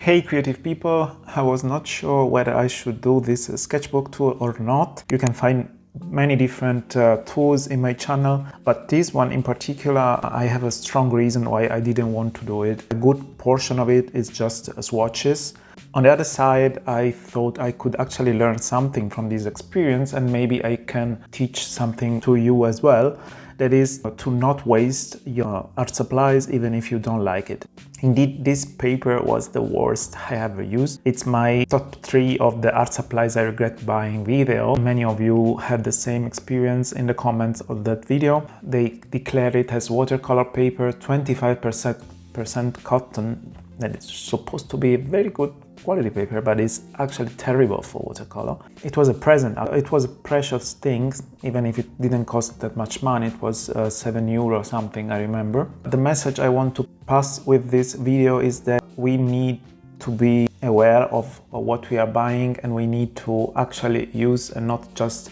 Hey creative people, I was not sure whether I should do this sketchbook tour or not. You can find many different tools in my channel, but this one in particular, I have a strong reason why I didn't want to do it. A good portion of it is just swatches. On the other side, I thought I could actually learn something from this experience and maybe I can teach something to you as well. That is to not waste your art supplies even if you don't like it. Indeed, this paper was the worst I ever used. It's my top 3 of the art supplies I regret buying video. Many of you had the same experience in the comments of that video. They declare it as watercolor paper, 25% cotton. That is supposed to be a very good quality paper, but it's actually terrible for watercolor. It was a present, it was a precious thing, even if it didn't cost that much money. It was €7 or something, I remember. The message I want to pass with this video is that we need to be aware of what we are buying and we need to actually use and not just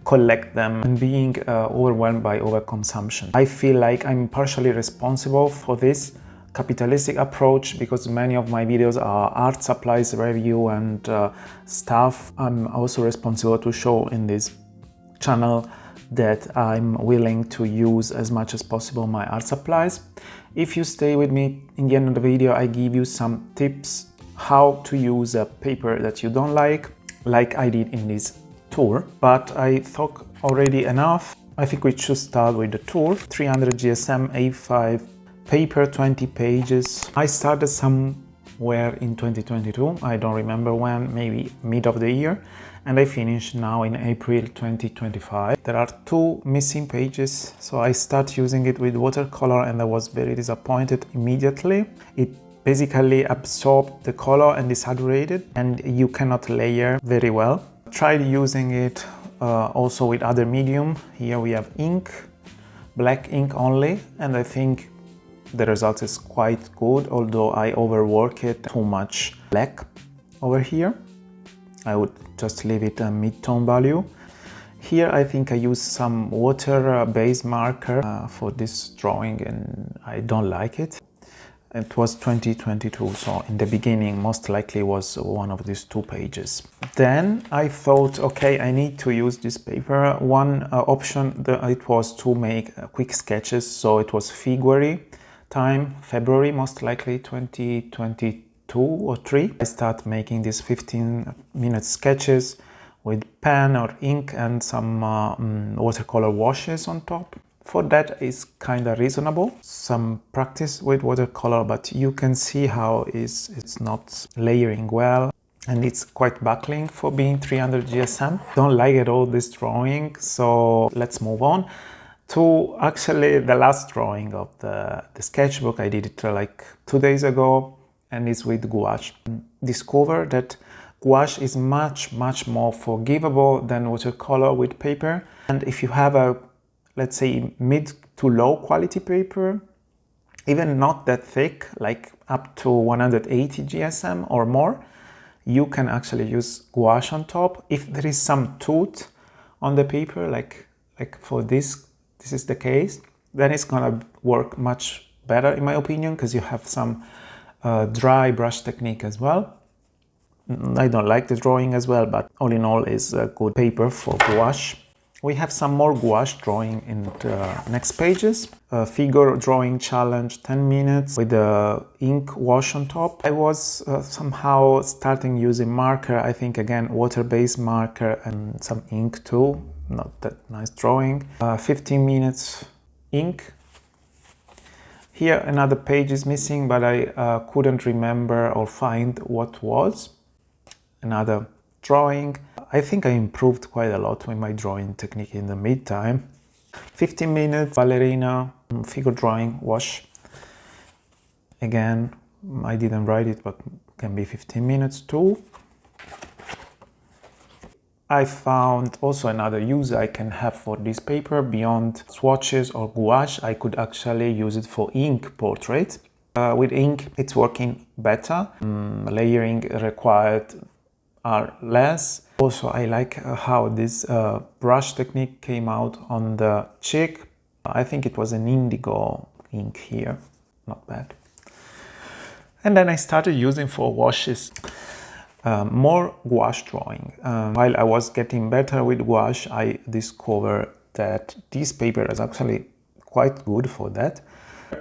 collect them and being overwhelmed by overconsumption. I feel like I'm partially responsible for this capitalistic approach because many of my videos are art supplies review and stuff. I'm also responsible to show in this channel that I'm willing to use as much as possible my art supplies. If you stay with me in the end of the video, I give you some tips how to use a paper that you don't like I did in this tour. But I thought already enough. I think we should start with the tour. 300 GSM A5 paper, 20 pages. I started somewhere in 2022, I don't remember when, maybe mid of the year, and I finished now in April 2025. There are 2 missing pages, so I start using it with watercolor and I was very disappointed immediately. It basically absorbed the color and desaturated, and you cannot layer very well. I tried using it also with other medium. Here we have ink, black ink only, and I think the result is quite good, although I overwork it too much. Black over here, I would just leave it a mid-tone value. Here I think I use some water-based marker for this drawing and I don't like it. It was 2022, so in the beginning most likely was one of these 2 pages. Then I thought, okay, I need to use this paper. One option, it was to make quick sketches, so it was February time, February most likely 2022 or 3. I start making these 15-minute sketches with pen or ink and some watercolor washes on top. For that is kind of reasonable. Some practice with watercolor, but you can see how it's not layering well and it's quite buckling for being 300 GSM. Don't like at all this drawing, so let's move on to actually the last drawing of the sketchbook. I did it like 2 days ago and it's with gouache. Discover that gouache is much more forgivable than watercolor with paper. And if you have a, let's say, mid to low quality paper, even not that thick, like up to 180 GSM or more, you can actually use gouache on top. If there is some tooth on the paper, like for this is the case, then it's gonna work much better in my opinion, because you have some dry brush technique as well. I don't like the drawing as well, but all in all is a good paper for gouache. We have some more gouache drawing in the next pages. Figure drawing challenge, 10 minutes with the ink wash on top. I was somehow starting using marker, I think again water-based marker and some ink too. Not that nice drawing. 15 minutes ink. Here another page is missing, but I couldn't remember or find what was. Another drawing. I think I improved quite a lot with my drawing technique in the meantime. 15 minutes ballerina figure drawing wash. Again, I didn't write it, but can be 15 minutes too. I found also another use I can have for this paper beyond swatches or gouache. I could actually use it for ink portraits. With ink, it's working better. Layering required are less. Also, I like how this brush technique came out on the cheek. I think it was an indigo ink here, not bad. And then I started using for washes more gouache drawing. While I was getting better with gouache, I discovered that this paper is actually quite good for that.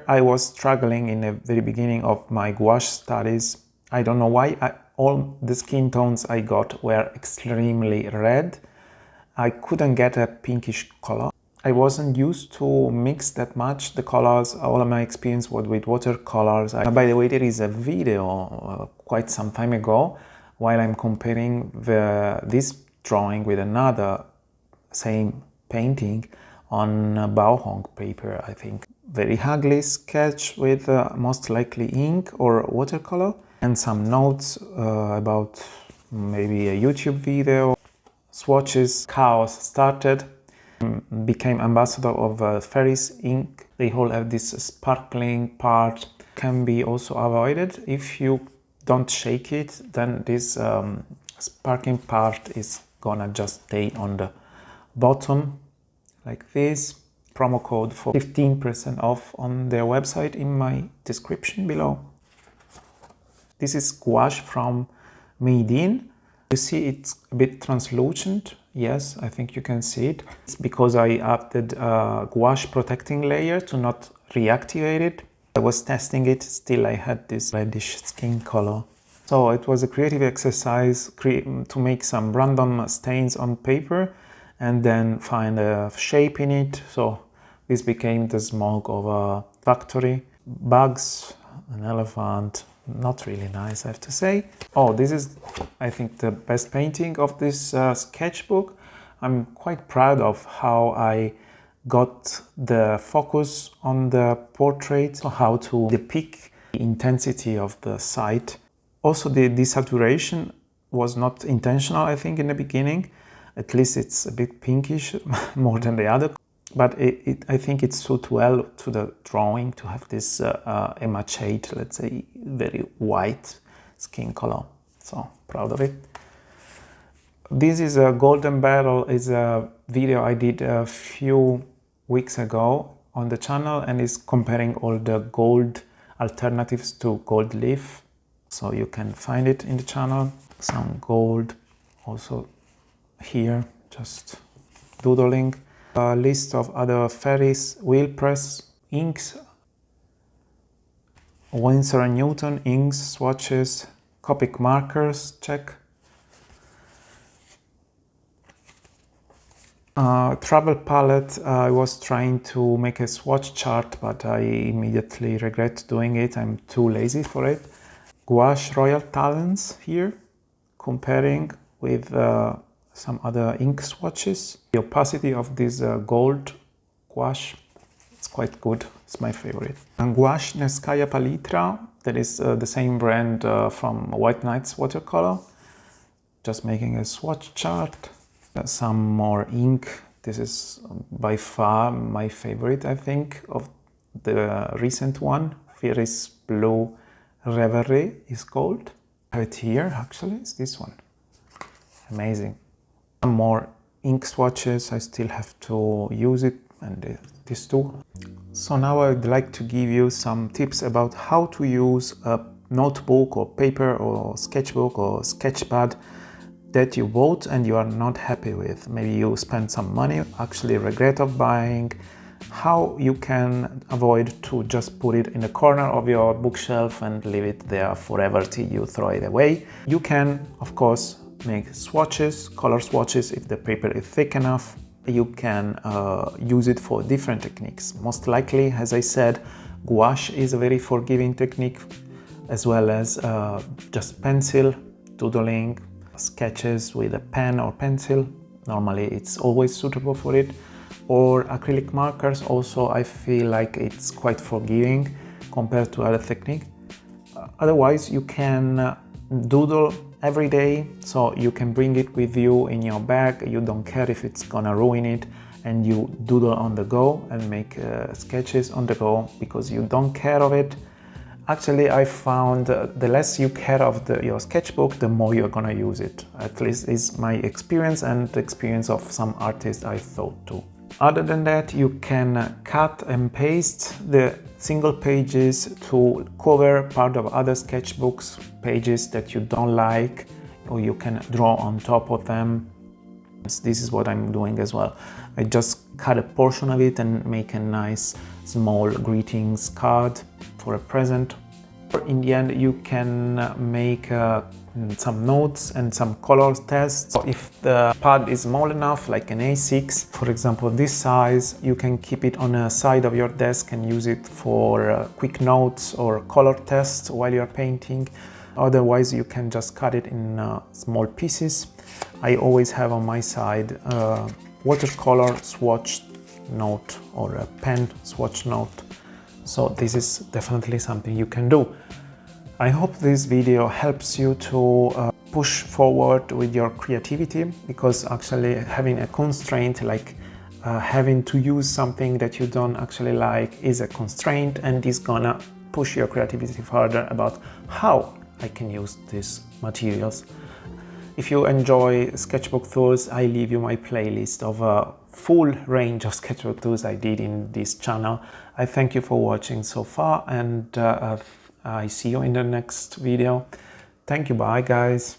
I was struggling in the very beginning of my gouache studies. I don't know why all the skin tones I got were extremely red. I couldn't get a pinkish color. I wasn't used to mix that much the colors. All of my experience was with watercolors. By the way, there is a video quite some time ago while I'm comparing this drawing with another same painting on Bauhong paper, I think. Very ugly sketch with most likely ink or watercolor, and some notes about maybe a YouTube video. Swatches chaos started, became ambassador of Ferris ink. They all have this sparkling part. Can be also avoided if you don't shake it, then this sparkling part is gonna just stay on the bottom like this. Promo code for 15% off on their website in my description below. This is gouache from Made In. You see it's a bit translucent. Yes, I think you can see it. It's because I added a gouache protecting layer to not reactivate it. I was testing it, still I had this reddish skin color. So it was a creative exercise to make some random stains on paper and then find a shape in it. So this became the smog of a factory. Bugs, an elephant, not really nice, I have to say. Oh, this is, I think, the best painting of this sketchbook. I'm quite proud of how I got the focus on the portrait, so how to depict the intensity of the site. Also, the desaturation was not intentional, I think, in the beginning. At least it's a bit pinkish, more than the other. But I think it suits well to the drawing to have this emaciate, let's say, very white skin color. So, proud of it. This is a Golden Barrel, is a video I did a few weeks ago on the channel, and is comparing all the gold alternatives to gold leaf. So you can find it in the channel. Some gold also here, just doodling. A list of other Ferris wheel press inks, Winsor & Newton inks, swatches, Copic markers, check. Travel palette, I was trying to make a swatch chart, but I immediately regret doing it. I'm too lazy for it. Gouache Royal Talents here, comparing with some other ink swatches. The opacity of this gold gouache, it's quite good. It's my favorite. And Gouache Neskaya Palitra, that is the same brand from White Nights watercolor. Just making a swatch chart. Some more ink. This is by far my favorite, I think, of the recent one. Ferris Blue Reverie is called. I have it here, actually, it's this one. Amazing. Some more ink swatches, I still have to use it, and these two. So now I would like to give you some tips about how to use a notebook or paper or sketchbook or sketchpad that you bought and you are not happy with. Maybe you spent some money, actually regret of buying. How you can avoid to just put it in the corner of your bookshelf and leave it there forever till you throw it away. You can, of course, make swatches, color swatches if the paper is thick enough. You can use it for different techniques. Most likely, as I said, gouache is a very forgiving technique, as well as just pencil, doodling, sketches with a pen or pencil. Normally it's always suitable for it. Or acrylic markers also, I feel like it's quite forgiving compared to other technique. Otherwise you can doodle every day, so you can bring it with you in your bag. You don't care if it's gonna ruin it, and you doodle on the go and make sketches on the go because you don't care of it. Actually, I found the less you care of your sketchbook, the more you're gonna use it. At least is my experience and the experience of some artists I thought too. Other than that, you can cut and paste the single pages to cover part of other sketchbooks pages that you don't like, or you can draw on top of them. This is what I'm doing as well. I just cut a portion of it and make a nice small greetings card for a present. In the end, you can make some notes and some color tests. So if the pad is small enough, like an A6, for example, this size, you can keep it on a side of your desk and use it for quick notes or color tests while you're painting. Otherwise, you can just cut it in small pieces. I always have on my side a watercolor swatch note or a pen swatch note. So this is definitely something you can do. I hope this video helps you to push forward with your creativity, because actually having a constraint like having to use something that you don't actually like is a constraint, and is gonna push your creativity further about how I can use these materials. If you enjoy sketchbook tours, I leave you my playlist of a full range of sketchbook tours I did in this channel. I thank you for watching so far, and I see you in the next video. Thank you, bye guys.